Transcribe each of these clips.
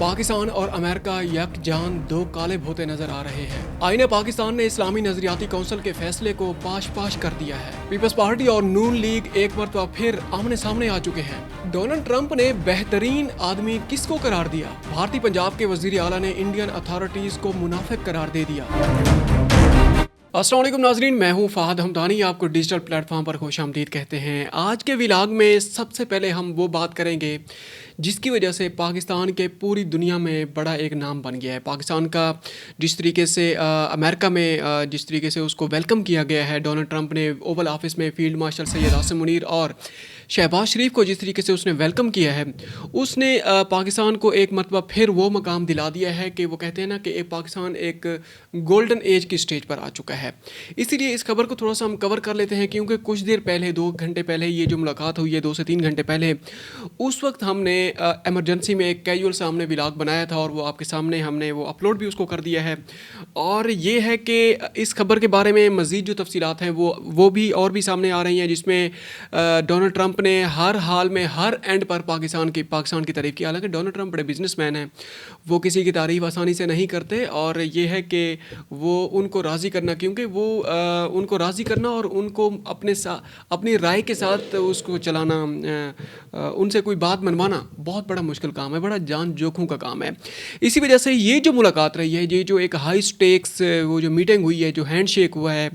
پاکستان اور امریکہ یکجان دو کالب ہوتے نظر آ رہے ہیں۔ آئین پاکستان نے اسلامی نظریاتی کونسل کے فیصلے کو پاش کر دیا ہے۔ پیپلز پارٹی اور نون لیگ ایک مرتبہ پھر آمنے سامنے آ چکے ہیں۔ ڈونلڈ ٹرمپ نے بہترین آدمی کس کو قرار دیا؟ بھارتی پنجاب کے وزیر اعلیٰ نے انڈین اتھارٹیز کو منافق قرار دے دیا۔ السلام علیکم ناظرین، میں ہوں فہد حمدانی، آپ کو ڈیجیٹل پلیٹ فارم پر خوش آمدید کہتے ہیں۔ آج کے ولاگ میں سب سے پہلے ہم وہ بات کریں گے جس کی وجہ سے پاکستان کے پوری دنیا میں بڑا ایک نام بن گیا ہے۔ پاکستان کا جس طریقے سے امریکہ میں جس طریقے سے اس کو ویلکم کیا گیا ہے، ڈونلڈ ٹرمپ نے اوول آفس میں فیلڈ مارشل سید عاصم منیر اور شہباز شریف کو جس طریقے سے اس نے ویلکم کیا ہے، اس نے پاکستان کو ایک مرتبہ پھر وہ مقام دلا دیا ہے کہ وہ کہتے ہیں نا کہ ایک پاکستان ایک گولڈن ایج کی سٹیج پر آ چکا ہے۔ اسی لیے اس خبر کو تھوڑا سا ہم کور کر لیتے ہیں، کیونکہ کچھ دیر پہلے 2 گھنٹے پہلے یہ جو ملاقات ہوئی ہے، 2 سے 3 گھنٹے پہلے، اس وقت ہم نے ایمرجنسی میں ایک کیجول سے ہم نے ولاگ بنایا تھا اور وہ آپ کے سامنے ہم نے وہ اپلوڈ بھی اس کو کر دیا ہے۔ اور یہ ہے کہ اس خبر کے بارے میں مزید جو تفصیلات ہیں وہ بھی اور بھی سامنے آ رہی ہیں، جس میں ڈونلڈ ٹرمپ نے ہر حال میں ہر اینڈ پر پاکستان کی تعریف کی۔ حالانکہ ڈونلڈ ٹرمپ بڑے بزنس مین ہیں، وہ کسی کی تعریف آسانی سے نہیں کرتے، اور یہ ہے کہ وہ ان کو راضی کرنا، کیونکہ وہ ان کو راضی کرنا اور ان کو اپنی رائے کے ساتھ اس کو چلانا، ان سے کوئی بات منوانا بہت بڑا مشکل کام ہے، بڑا جان جوکھوں کا کام ہے۔ اسی وجہ سے یہ جو ملاقات رہی ہے، یہ جو ایک ہائی سٹیکس وہ جو میٹنگ ہوئی ہے، جو ہینڈ شیک ہوا ہے،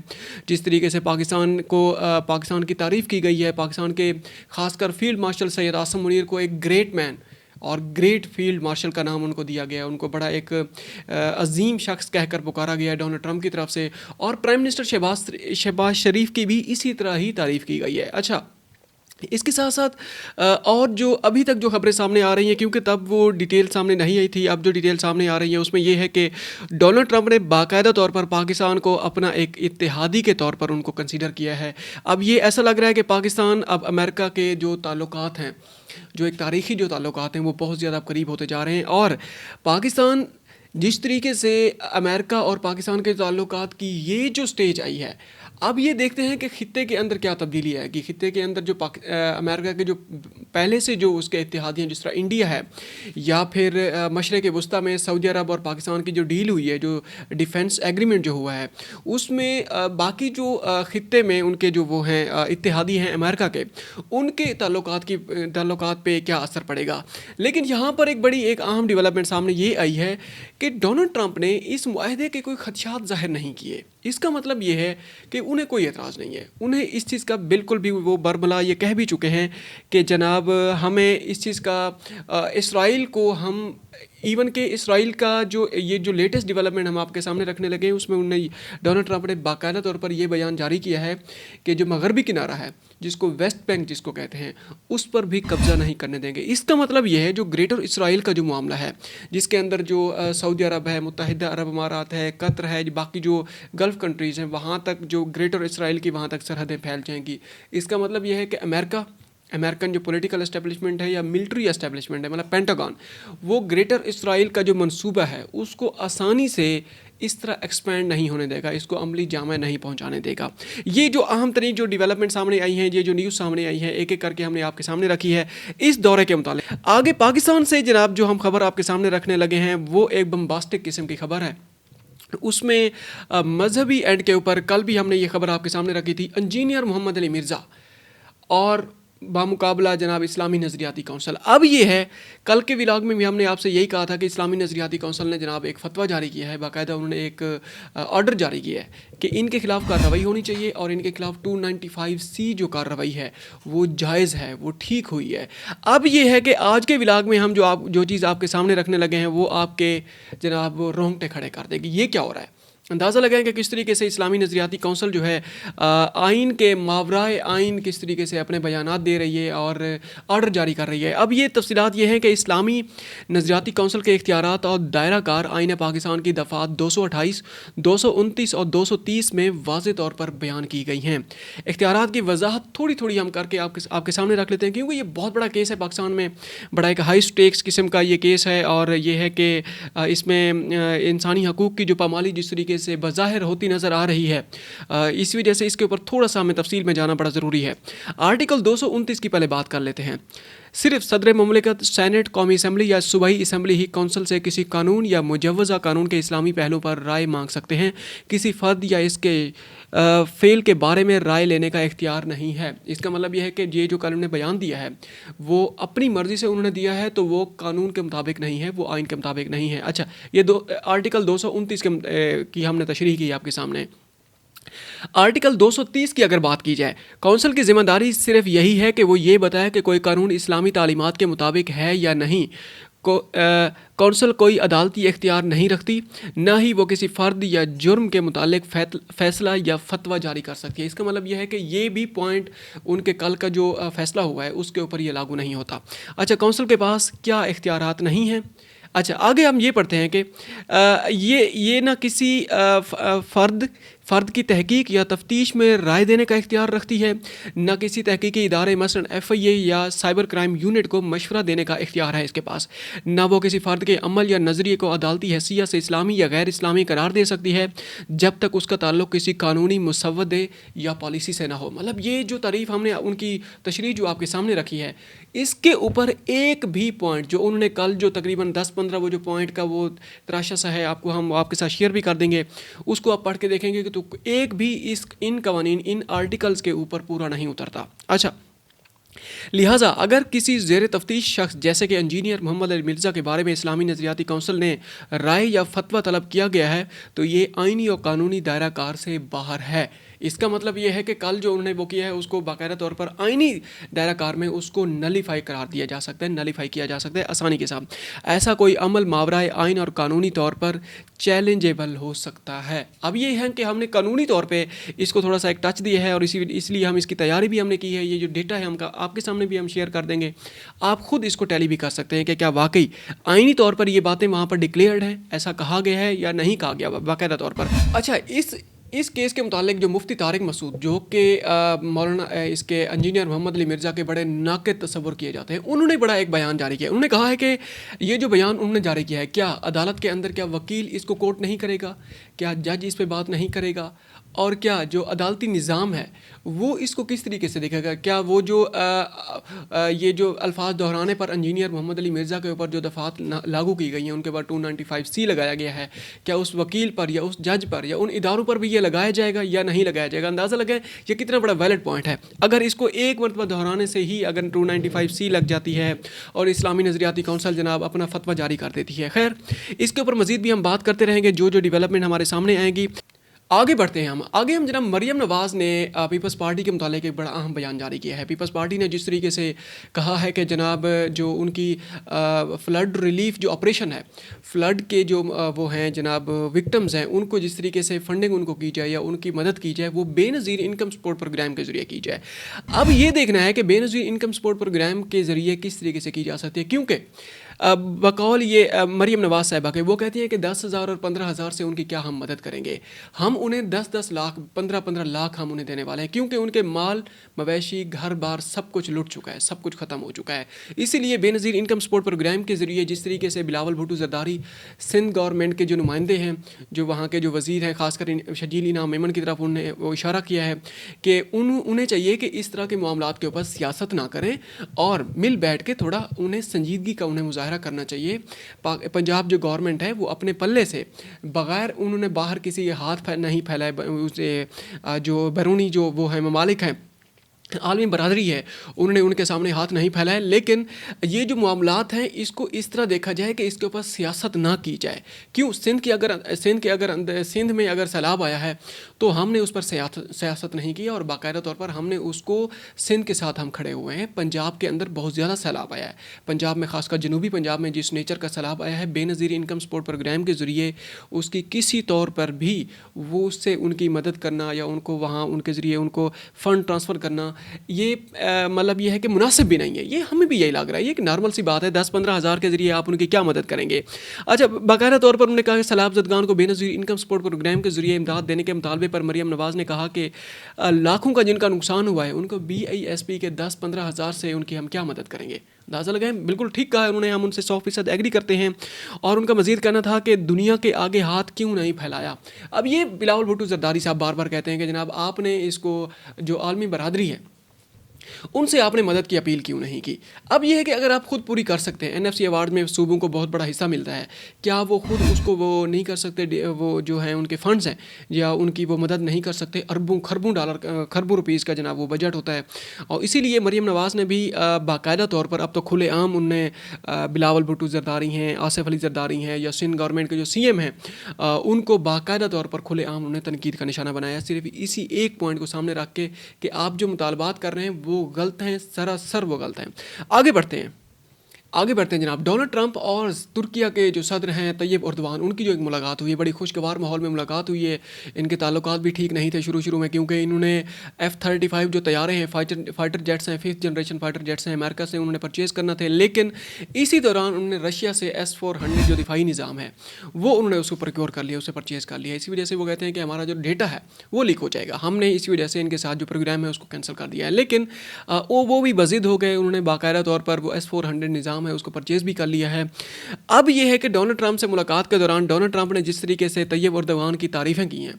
جس طریقے سے پاکستان کی تعریف کی گئی ہے، پاکستان کے خاص کر فیلڈ مارشل سید عاصم منیر کو ایک گریٹ مین اور گریٹ فیلڈ مارشل کا نام ان کو دیا گیا، ان کو بڑا ایک عظیم شخص کہہ کر پکارا گیا ہے ڈونلڈ ٹرمپ کی طرف سے، اور پرائم منسٹر شہباز شریف کی بھی اسی طرح ہی تعریف کی گئی ہے۔ اچھا، اس کے ساتھ ساتھ اور جو ابھی تک جو خبریں سامنے آ رہی ہیں، کیونکہ تب وہ ڈیٹیل سامنے نہیں آئی تھی، اب جو ڈیٹیل سامنے آ رہی ہیں اس میں یہ ہے کہ ڈونلڈ ٹرمپ نے باقاعدہ طور پر پاکستان کو اپنا ایک اتحادی کے طور پر ان کو کنسیڈر کیا ہے۔ اب یہ ایسا لگ رہا ہے کہ پاکستان اب امریکہ کے جو تعلقات ہیں، جو ایک تاریخی جو تعلقات ہیں، وہ بہت زیادہ قریب ہوتے جا رہے ہیں، اور پاکستان جس طریقے سے امریکہ اور پاکستان کے تعلقات کی یہ جو سٹیج آئی ہے، اب یہ دیکھتے ہیں کہ خطے کے اندر کیا تبدیلی ہے، کہ خطے کے اندر جو امریکہ کے جو پہلے سے جو اس کے اتحادی ہیں، جس طرح انڈیا ہے، یا پھر مشرق وسطیٰ میں سعودی عرب اور پاکستان کی جو ڈیل ہوئی ہے، جو ڈیفنس ایگریمنٹ جو ہوا ہے، اس میں باقی جو خطے میں ان کے جو وہ ہیں اتحادی ہیں امریکہ کے، ان کے تعلقات پہ کیا اثر پڑے گا۔ لیکن یہاں پر ایک بڑی ایک اہم ڈیولپمنٹ سامنے یہ آئی ہے کہ ڈونلڈ ٹرمپ نے اس معاہدے کے کوئی خدشات ظاہر نہیں کیے۔ اس کا مطلب یہ ہے کہ انہیں کوئی اعتراض نہیں ہے، انہیں اس چیز کا بالکل بھی، وہ برملا یہ کہہ بھی چکے ہیں کہ جناب ہمیں اس چیز کا اسرائیل کو ہم ایون کہ اسرائیل کا یہ جو لیٹسٹ ڈیولپمنٹ ہم آپ کے سامنے رکھنے لگے ہیں، اس میں ڈونلڈ ٹرمپ نے باقاعدہ طور پر یہ بیان جاری کیا ہے کہ جو مغربی کنارہ ہے، جس کو ویسٹ بینک جس کو کہتے ہیں، اس پر بھی قبضہ نہیں کرنے دیں گے۔ اس کا مطلب یہ ہے جو گریٹر اسرائیل کا جو معاملہ ہے، جس کے اندر جو سعودی عرب ہے، متحدہ عرب امارات ہے، قطر ہے، باقی جو گلف کنٹریز ہیں، وہاں تک جو گریٹر اسرائیل کی وہاں تک سرحدیں پھیل جائیں گی۔ اس کا مطلب یہ ہے کہ امریکن جو پولیٹیکل اسٹیبلشمنٹ ہے یا ملٹری اسٹیبلشمنٹ ہے، مطلب پینٹاگون، وہ گریٹر اسرائیل کا جو منصوبہ ہے اس کو آسانی سے اس طرح ایکسپینڈ نہیں ہونے دے گا، اس کو عملی جامع نہیں پہنچانے دے گا۔ یہ جو اہم ترین جو ڈیولپمنٹ سامنے آئی ہیں، یہ جو نیوز سامنے آئی ہے، ایک ایک کر کے ہم نے آپ کے سامنے رکھی ہے اس دورے کے متعلق۔ آگے پاکستان سے جناب جو ہم خبر آپ کے سامنے رکھنے لگے ہیں، وہ ایک بمباسٹک قسم کی خبر ہے۔ اس میں مذہبی اینڈ کے اوپر کل بھی ہم نے یہ خبر آپ کے سامنے رکھی تھی، انجینئر محمد علی مرزا اور بامقابلہ جناب اسلامی نظریاتی کونسل۔ اب یہ ہے، کل کے ولاگ میں بھی ہم نے آپ سے یہی کہا تھا کہ اسلامی نظریاتی کونسل نے جناب ایک فتویٰ جاری کیا ہے، باقاعدہ انہوں نے ایک آرڈر جاری کیا ہے کہ ان کے خلاف کارروائی ہونی چاہیے، اور ان کے خلاف 295C جو کارروائی ہے وہ جائز ہے، وہ ٹھیک ہوئی ہے۔ اب یہ ہے کہ آج کے ولاگ میں ہم جو چیز آپ کے سامنے رکھنے لگے ہیں، وہ آپ کے جناب رونگٹے کھڑے کر دے گی۔ یہ کیا ہو رہا ہے؟ اندازہ لگائیں کہ کس طریقے سے اسلامی نظریاتی کونسل جو ہے آئین کے ماورائے آئین کس طریقے سے اپنے بیانات دے رہی ہے اور آرڈر جاری کر رہی ہے۔ اب یہ تفصیلات یہ ہیں کہ اسلامی نظریاتی کونسل کے اختیارات اور دائرہ کار آئین پاکستان کی دفعات 228، 229 اور 230 میں واضح طور پر بیان کی گئی ہیں۔ اختیارات کی وضاحت تھوڑی ہم کر کے آپ کے سامنے رکھ لیتے ہیں، کیونکہ یہ بہت بڑا کیس ہے پاکستان میں، بڑا ایک ہائی سٹیکس قسم کا یہ کیس ہے، اور یہ ہے کہ اس میں انسانی حقوق کی جو پامالی جس طریقے سے بظاہر ہوتی نظر آ رہی ہے، اس وجہ سے اس کے اوپر تھوڑا سا ہمیں تفصیل میں جانا بڑا ضروری ہے۔ آرٹیکل 229 کی پہلے بات کر لیتے ہیں۔ सिर्फ सदर ममलिकत, सैनेट, कौमी असम्बली या सूबाई असम्बली ही कौंसल से किसी कानून या मुजव्वज़ा कानून के इस्लामी पहलू पर राय मांग सकते हैं। किसी फ़र्द या इसके फ़ेल के बारे में राय लेने का इख्तियार नहीं है। इसका मतलब यह है कि ये जो कानून ने बयान दिया है वो अपनी मर्ज़ी से उन्होंने दिया है, तो वो कानून के मुताबिक नहीं है, वो आइन के मुताबिक नहीं है। अच्छा, ये आर्टिकल 229 की हमने तशरीह की आपके सामने। आर्टिकल 230 की अगर बात की जाए, कौंसल की ज़िम्मेदारी सिर्फ यही है कि वो ये बताए कि कोई कानून इस्लामी तालीमात के मुताबिक है या नहीं। कौंसल कोई अदालती इख्तियार नहीं रखती, ना ही वो किसी फ़र्द या जुर्म के मुतालिक फ़ैसला या फतवा जारी कर सकती है। इसका मतलब यह है कि ये भी पॉइंट उनके कल का जो फ़ैसला हुआ है उसके ऊपर ये लागू नहीं होता। अच्छा, कौंसल के पास क्या इख्तियारात नहीं हैं। अच्छा, आगे हम ये पढ़ते हैं कि ये ना किसी फ़र्द की तहकीक या तफ्तीश में राय देने का इख्तियार रखती है, न किसी तहकीकी इदारे मसलन FIA या साइबर क्राइम यूनिट को मशवरा देने का इख्तियार है इसके पास, न वो किसी फ़र्द के अमल या नज़रिए को अदालती हैसियत से इस्लामी या गैर इस्लामी करार दे सकती है जब तक उसका ताल्लुक़ किसी कानूनी मुसव्वदे या पॉलिसी से ना हो। मतलब ये जो तारीफ़ हमने उनकी तशरीह जो आपके सामने रखी है, इसके ऊपर एक भी पॉइंट जो उन्होंने कल जो तकरीबन 10-15 वो जो पॉइंट का वो तराशा सा है, आपको हम आपके साथ शेयर भी कर देंगे, उसको आप पढ़ के देखेंगे कि तो एक भी इन कवानीन, इन आर्टिकल्स के ऊपर पूरा नहीं उतरता। अच्छा, लिहाजा अगर किसी ज़ेर तफ्तीश शख्स जैसे कि इंजीनियर मोहम्मद अली मिर्ज़ा के बारे में इस्लामी नज़रियाती कौंसिल ने राय या फतवा तलब किया गया है तो ये आइनी और कानूनी दायरा कार से बाहर है। इसका मतलब ये है कि कल जो उन्होंने वो किया है उसको बाकायदा तौर पर आइनी दायरा कार में उसको नलीफाई करार दिया जा सकता है, नलीफाई किया जा सकता है आसानी के साथ। ऐसा कोई अमल मावराए आइन और कानूनी तौर पर चैलेंजेबल हो सकता है। अब ये है कि हमने कानूनी तौर पे इसको थोड़ा सा एक टच दिया है और इसलिए हम इसकी तैयारी भी हमने की है। ये जो डेटा है हमका आपके सामने भी हम शेयर कर देंगे, आप खुद इसको टैली भी कर सकते हैं कि क्या वाकई आइनी तौर पर ये बातें वहाँ पर डिक्लेयर्ड हैं, ऐसा कहा गया है या नहीं कहा गया बाकायदा तौर पर। अच्छा, इस केस के मुतालिक जो मुफ्ती तारिक मसूद जो कि मौलाना इसके इंजीनियर मोहम्मद अली मिर्ज़ा के बड़े नाक़िद तस्वुर किए जाते हैं, उन्होंने बड़ा एक बयान जारी किया। उन्होंने कहा है कि ये जो बयान उन्होंने जारी किया है, क्या अदालत के अंदर क्या वकील इसको कोर्ट नहीं करेगा, क्या जज इस पर बात नहीं करेगा, और क्या जो अदालती निज़ाम है वो इसको किस तरीके से देखेगा। क्या वो जो ये जो अल्फाज दोहराने पर इंजीनियर मोहम्मद अली मिर्ज़ा के ऊपर जो दफ़ात लागू की गई हैं, उनके बाद 295C लगाया गया है, क्या उस वकील पर या उस जज पर या उन इदारों पर भी ये लगाया जाएगा या नहीं लगाया जाएगा। अंदाज़ा लगाएं ये कितना बड़ा वैलिड पॉइंट है। अगर इसको एक मरतबा दोहराने से ही अगर 295C लग जाती है और इस्लामी नज़रियाती कौंसल जनाब अपना फतवा जारी कर देती है। खैर, इसके ऊपर मज़ीद भी हम बात करते रहेंगे जो जो डेवलपमेंट हमारे सामने आएंगी। आगे बढ़ते हैं आगे हम जनाब मरियम नवाज़ ने पीपल्स पार्टी के मुतालिक एक बड़ा अहम बयान जारी किया है। पीपल्स पार्टी ने जिस तरीके से कहा है कि जनाब जो उनकी फ़्लड रिलीफ जो ऑपरेशन है, फ़्लड के जो वो हैं जनाब विक्टिम्स हैं, उनको जिस तरीके से फंडिंग उनको की जाए या उनकी मदद की जाए वो बेनज़ीर इनकम सपोर्ट प्रोग्राम के ज़रिए की जाए। अब ये देखना है कि बेनज़ीर इनकम सपोर्ट प्रोग्राम के ज़रिए किस तरीके से की जा सकती है, क्योंकि बकौल ये मरियम नवाज़ साहिबा के वो कहती हैं कि 10,000 और 15,000 से उनकी क्या हम मदद करेंगे। हम उन्हें 10-10 लाख 15-15 लाख हम उन्हें देने वाले हैं, क्योंकि उनके माल मवेशी घर बार सब कुछ लुट चुका है, सब कुछ ख़त्म हो चुका है। इसीलिए बेनज़ीर इनकम सपोर्ट प्रोग्राम के ज़रिए जिस तरीके से बिलावल भुट्टो ज़रदारी सिंध गवर्नमेंट के जो नुमाइंदे हैं, जो वहाँ के जो वज़ीर हैं, ख़ासकर शजील इनाम मेमन की तरफ उन्हें वो इशारा किया है कि उन्हें चाहिए कि इस तरह के मामलात के ऊपर सियासत ना करें और मिल बैठ के थोड़ा उन्हें संजीदगी का उन्हें मुजाहरा करना चाहिए। पंजाब जो गवर्नमेंट है वो अपने पल्ले से बग़ैर उन्होंने बाहर किसी हाथ नहीं फैलाए, उसे जो बैरूनी जो वो है ममालिक हैं, आलमी बरादरी है, उन्होंने उनके सामने हाथ नहीं फैलाए। लेकिन ये जो मामलात हैं इसको इस तरह देखा जाए कि इसके ऊपर सियासत ना की जाए। क्यों? सिंध में अगर सैलाब आया है तो हमने उस पर सियासत नहीं की और बाकायदा तौर पर हमने उसको सिंध के साथ हम खड़े हुए हैं। पंजाब के अंदर बहुत ज़्यादा सैलाब आया है, पंजाब में ख़ासकर जनूबी पंजाब में जिस नेचर का सैलाब आया है, बेनज़ीर इनकम सपोर्ट प्रोग्राम के ज़रिए उसकी किसी तौर पर भी वो उससे उनकी मदद करना या उनको वहाँ उनके ज़रिए उनको फ़ंड ट्रांसफ़र करना, ये मतलब ये है कि मुनासिब भी नहीं है। ये हमें भी यही लग रहा है, ये एक नॉर्मल सी बात है। 10-15 हज़ार के ज़रिए आप उनकी क्या मदद करेंगे। अच्छा, बाकायदा तौर पर उन्होंने कहा कि सैलाब ज़दगान को बेनज़ीर इनकम सपोर्ट प्रोग्राम के ज़रिए इमदाद देने के मुतालबे पर मरियम नवाज़ ने कहा कि लाखों का जिनका नुकसान हुआ है उनको BISP के 10-15 हज़ार से उनकी हम क्या मदद करेंगे। अंदाज़ा लगाएं, बिल्कुल ठीक कहा है उन्होंने, हम उनसे 100% एग्री करते हैं। और उनका मज़ीद कहना था कि दुनिया के आगे हाथ क्यों नहीं फैलाया। अब ये बिलावल भुट्टो ज़रदारी साहब बार बार कहते हैं कि जनाब आपने इसको जो आलमी बरादरी है उनसे आपने मदद की अपील क्यों नहीं की। अब ये है कि अगर आप खुद पूरी कर सकते हैं, एनएफसी अवार्ड में सूबों को बहुत बड़ा हिस्सा मिलता है, क्या वो खुद उसको वो नहीं कर सकते, वो जो है उनके फंड्स हैं या उनकी वो मदद नहीं कर सकते। अरबों खरबों डॉलर खरबों रुपीज़ का जनाब वो बजट होता है। और इसीलिए मरीम नवाज़ ने भी बाकायदा तौर पर अब तो खुलेआम उनने बिलावल भुट्टो जरदारी हैं, आसिफ अली जरदारी हैं या सिंध गवर्नमेंट के जो सीएम हैं, उनको बाकायदा तौर पर खुलेआम उन्हें तनकीद का निशाना बनाया, सिर्फ इसी एक पॉइंट को सामने रख के कि आप जो मुतालबात कर रहे हैं वो गलत हैं, सरासर वो गलत हैं। आगे बढ़ते हैं जनाब। डोनाल्ड ट्रंप और तुर्किया के जो सदर हैं तैयब एर्दोगान, उनकी जो एक मुलाकात हुई है, बड़ी खुशगवार माहौल में मुलाकात हुई है। इनके ताल्लुकात भी ठीक नहीं थे शुरू में, क्योंकि इन्होंने F-35 जो तैयारे हैं, फाइटर जेट्स हैं, 5th जनरेशन फाइटर जेट्स हैं, अमेरिका से उन्होंने परचेज़ करना थे। लेकिन इसी दौरान उन्होंने रशिया से S-400 जो दिफाई निज़ाम है वो उन्होंने उसको प्रोक्योर कर लिया, उसे परचेज़ कर लिया। इसी वजह से वो कहते हैं कि हमारा जो डेटा है वो लीक हो जाएगा, हमने इसी वजह से इनके साथ जो प्रोग्राम है उसको कैंसिल कर दिया है। लेकिन वो भी बज़िद हो गए, उन्होंने बाकायदा तौर पर वो S-400 निज़ाम है उसको परचेज़ भी कर लिया है। अब ये है कि डोनाल्ड ट्रंप से मुलाकात के दौरान डोनाल्ड ट्रंप ने जिस तरीके से तैयब एर्दोगान की तारीफ़ें की हैं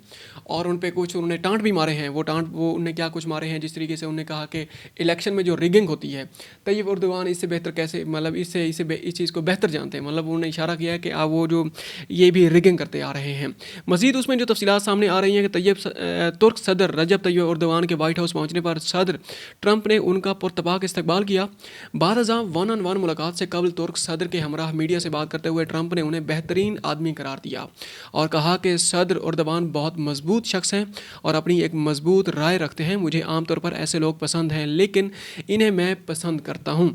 और उन पे कुछ उन्होंने टांट भी मारे हैं, वो उन्होंने क्या कुछ मारे हैं, जिस तरीके से उन्होंने कहा कि इलेक्शन में जो रिगिंग होती है तैयब एर्दोगान इससे बेहतर कैसे, मतलब इस चीज़ को बेहतर जानते हैं। मतलब उन्होंने इशारा किया है कि वो जो ये भी रिगिंग करते आ रहे हैं। मज़ीद उसमें जो तफसीलात सामने आ रही हैं कि तुर्क सदर रजब तैयब एर्दोगान के वाइट हाउस पहुँचने पर सदर ट्रंप ने उनका पुरतपाक इस्तकबाल किया। बारज़ा वन ऑन वन मुलाकात से कबल तुर्क सदर के हमरा मीडिया से बात करते हुए ट्रंप ने उन्हें बेहतरीन आदमी करार दिया और कहा कि सदर एर्दोगान बहुत मजबूत शख्स हैं और अपनी एक मजबूत राय रखते हैं। मुझे आमतौर पर ऐसे लोग पसंद हैं, लेकिन इन्हें मैं पसंद करता हूँ।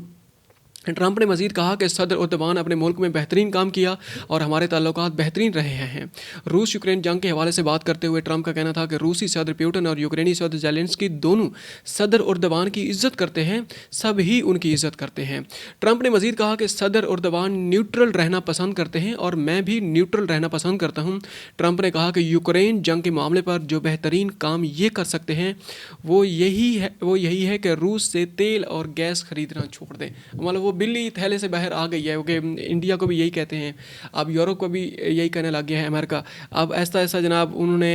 ट्रंप ने मज़ीद कहा कि सदर एर्दोगान अपने मुल्क में बेहतरीन काम किया और हमारे ताल्लुकात बेहतरीन रहे हैं। रूस यूक्रेन जंग के हवाले से बात करते हुए ट्रंप का कहना था कि रूसी सदर पुतिन और यूक्रेनी सदर ज़ेलेंस्की दोनों सदर एर्दोगान की इज़्ज़त करते हैं, सब ही उनकी इज़्ज़त करते हैं। ट्रंप ने मज़ीद कहा कि सदर एर्दोगान न्यूट्रल रहना पसंद करते हैं और मैं भी न्यूट्रल रहना पसंद करता हूँ। ट्रंप ने कहा कि यूक्रेन जंग के मामले पर जो बेहतरीन काम ये कर सकते हैं वो यही है कि रूस से तेल और गैस ख़रीदना छोड़ दें। मतलब वो बिल्ली थैले से बाहर आ गई है, क्योंकि इंडिया को भी यही कहते हैं, अब यूरोप को भी यही कहने लग गया है, अमेरिका। अब ऐसा जनाब उन्होंने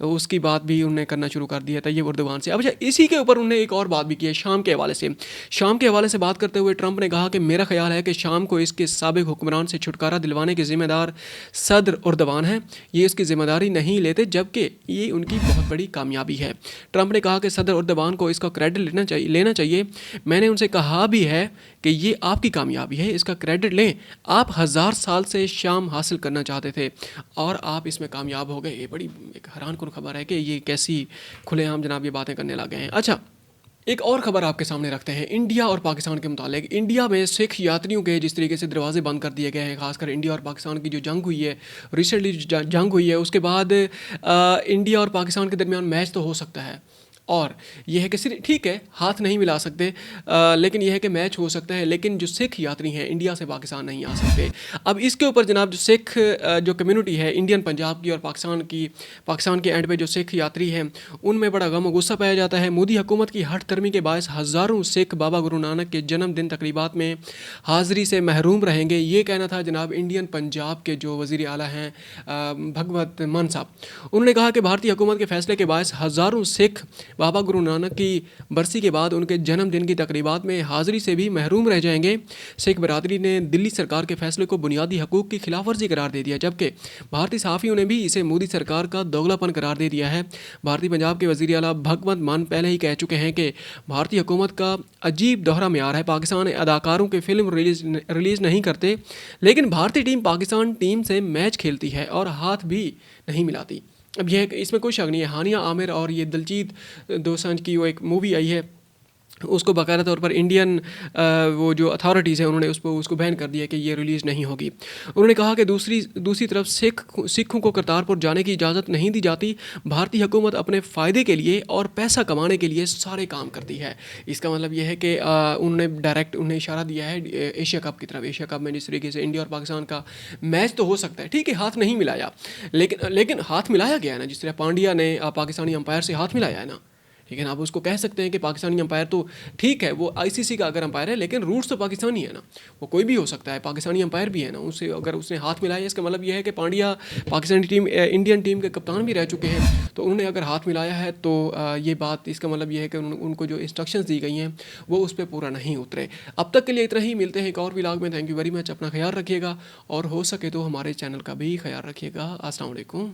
उसकी बात भी उन्होंने करना शुरू कर दिया था ये एर्दोगान से। अब अच्छा, इसी के ऊपर उन्होंने एक और बात भी की है शाम के हवाले से। शाम के हवाले से बात करते हुए ट्रंप ने कहा कि मेरा ख्याल है कि शाम को इसके साबिक हुक्मरान से छुटकारा दिलवाने के ज़िम्मेदार सदर एर्दोगान है, ये इसकी ज़िम्मेदारी नहीं लेते, जबकि ये उनकी बहुत बड़ी कामयाबी है। ट्रंप ने कहा कि सदर एर्दोगान को इसका क्रेडिट लेना चाहिए। मैंने उनसे कहा भी है कि ये आपकी कामयाबी है, इसका क्रेडिट लें। आप 1000 साल से शाम हासिल करना चाहते थे और आप इसमें कामयाब हो गए। ये बड़ी एक हैरानकुन खबर है कि ये कैसी खुलेआम जनाब ये बातें करने लगे हैं। अच्छा, एक और ख़बर आपके सामने रखते हैं इंडिया और पाकिस्तान के मुतालिक। इंडिया में सिख यात्रियों के जिस तरीके से दरवाजे बंद कर दिए गए हैं, खासकर इंडिया और पाकिस्तान की जो जंग हुई है, रिसेंटली जंग हुई है, उसके बाद इंडिया और पाकिस्तान के दरमियान मैच तो हो सकता है और यह है कि सिर्फ ठीक है हाथ नहीं मिला सकते, लेकिन यह है कि मैच हो सकता है, लेकिन जो सिख यात्री हैं इंडिया से पाकिस्तान नहीं आ सकते। अब इसके ऊपर जनाब जो सिख जो कम्युनिटी है इंडियन पंजाब की और पाकिस्तान के एंड पे जो सिख यात्री हैं उनमें बड़ा गम और गुस्सा पाया जाता है। मोदी हुकूमत की हठ धर्मी के बायस हज़ारों सिख बाबा गुरु नानक के जन्मदिन तकरीबात में हाज़िरी से महरूम रहेंगे, ये कहना था जनाब इंडियन पंजाब के जो वज़ीर आला हैं भगवत मान साहब। उन्होंने कहा कि भारतीय हुकूमत के फैसले के बायस हज़ारों सिख बाबा गुरु नानक की बरसी के बाद उनके जन्मदिन की तकरीबात में हाज़िरी से भी महरूम रह जाएंगे। सिख बरादरी ने दिल्ली सरकार के फैसले को बुनियादी हकूक़ की खिलाफवर्जी करार दे दिया, जबकि भारतीय सहाफ़ियों ने भी इसे मोदी सरकार का दोगलापन करार दे दिया है। भारतीय पंजाब के वज़ीर आला भगवत मान पहले ही कह चुके हैं कि भारतीय हुकूमत का अजीब दोहरा म्यार है, पाकिस्तान अदाकारों के फिल्म रिलीज़ नहीं करते, लेकिन भारतीय टीम पाकिस्तान टीम से मैच खेलती है और हाथ भी नहीं मिलाती। अब यह इसमें कोई शक नहीं है, हानिया आमिर और ये दिलजीत दोसांझ की वो एक मूवी आई है, उसको बाकायदा तौर पर इंडियन वो जो अथॉरिटीज़ हैं उन्होंने उसको बैन कर दिया कि ये रिलीज़ नहीं होगी। उन्होंने कहा कि दूसरी तरफ सिखों को करतारपुर जाने की इजाज़त नहीं दी जाती। भारतीय हुकूमत अपने फ़ायदे के लिए और पैसा कमाने के लिए सारे काम करती है। इसका मतलब यह है कि उन्होंने डायरेक्ट उन्हें इशारा दिया है एशिया कप की तरफ। एशिया कप में जिस तरीके से इंडिया और पाकिस्तान का मैच तो हो सकता है, ठीक है हाथ नहीं मिलाया, लेकिन हाथ मिलाया गया है ना, जिस तरह पांड्या ने पाकिस्तानी अंपायर से हाथ मिलाया है ना, लेकिन आप उसको कह सकते हैं कि पाकिस्तानी अंपायर तो ठीक है, वो ICC का अगर अंपायर है, लेकिन रूट्स तो पाकिस्तानी है ना, वो कोई भी हो सकता है, पाकिस्तानी अंपायर भी है ना, उससे अगर उसने हाथ मिलाया, इसका मतलब ये है कि Pandya Pakistani team Indian team के कप्तान भी रह चुके हैं, तो उन्होंने अगर हाथ मिलाया है तो ये बात, इसका मतलब ये है कि उनको जो इंस्ट्रक्शंस दी गई हैं वो उस पर पूरा नहीं उतरे। अब तक के लिए इतना ही, मिलते हैं एक और व्लॉग में। थैंक यू वेरी मच, अपना ख्याल रखिएगा और हो सके तो हमारे चैनल का भी ख्याल रखिएगा। अस्सलाम वालेकुम।